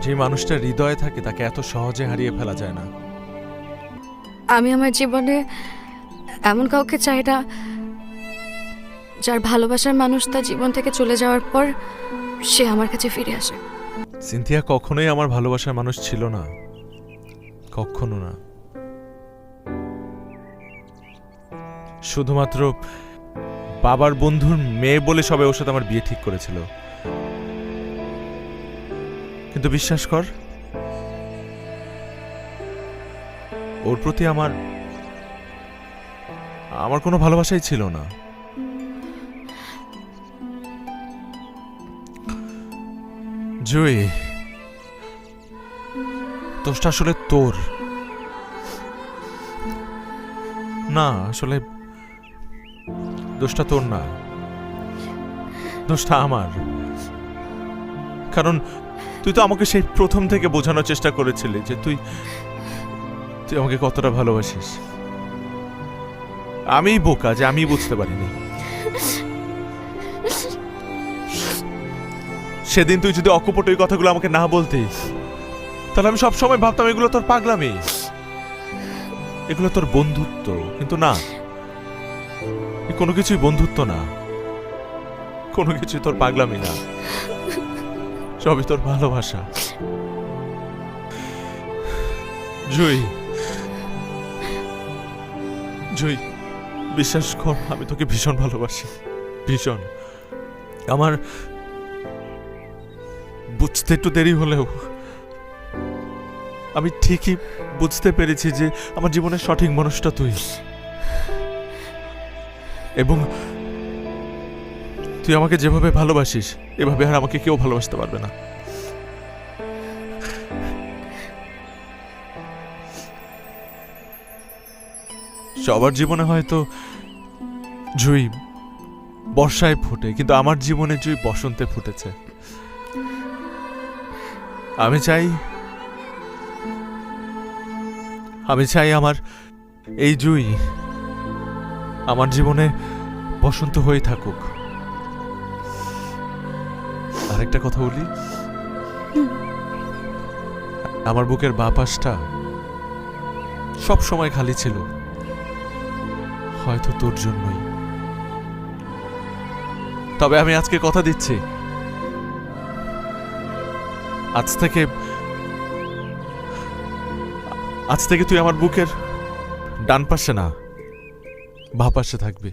যে মানুষটা হৃদয়ে থাকে তাকে এত সহজে হারিয়ে ফেলা যায় না। আমি আমার জীবনে এমন কাউকে চাই না যার ভালোবাসার মানুষ তার জীবন থেকে চলে যাওয়ার পর সে আমার কাছে ফিরে আসে। সিনথিয়া কখনোই আমার ভালোবাসার মানুষ ছিল না, কখনো না। শুধুমাত্র বাবার বন্ধুর মেয়ে বলে সবাই ওর সাথে আমার বিয়ে ঠিক করেছিল। কিন্তু বিশ্বাস কর, ওর প্রতি আমার কোনো ভালোবাসাই ছিল না। জুই, দোষটা আসলে তোর না, আসলে দোষটা তোর না, দোষটা আমার। কারণ তুই তো আমাকে সেই প্রথম থেকে বোঝানোর চেষ্টা করেছিলি যে তুই আমাকে কতটা ভালোবাসিস। আমিই বোকা যে আমি বুঝতে পারিনি। সেদিন তুই যদি অকপট ওই কথাগুলো আমাকে না বলতিস, তাহলে আমি সবসময় ভাবতাম এগুলো তোর পাগলামি, এগুলো তোর বন্ধুত্ব। কিন্তু না, কোনো কিছুই বন্ধুত্ব না, কোনো কিছুই তোর পাগলামি না, সবই তোর ভালোবাসা। জুই, জুই, বিশ্বাস কর, আমি তোকে ভীষণ ভালোবাসি, ভীষণ। আমার বুঝতে একটু দেরি হলেও আমি ঠিকই বুঝতে পেরেছি যে আমার জীবনের সঠিক মানুষটা তুই, এবং তুই আমাকে যেভাবে ভালোবাসিস এভাবে আর আমাকে কেউ ভালোবাসতে পারবে না। সবার জীবনে হয়তো জুই বর্ষায় ফোটে, কিন্তু আমার জীবনে জুই বসন্তে ফুটেছে। আমি চাই আমার এই জুই আমার জীবনে বসন্ত হয়ে থাকুক। আরেকটা কথা বলি, আমার বুকের বাঁ পাশটা সব সময় খালি ছিল, হয়তো তোর জন্যই। তবে আমি আজকে কথা দিচ্ছি, আজ থেকে তুই আমার বুকের ডান পাশে না, বাঁ পাশে থাকবি।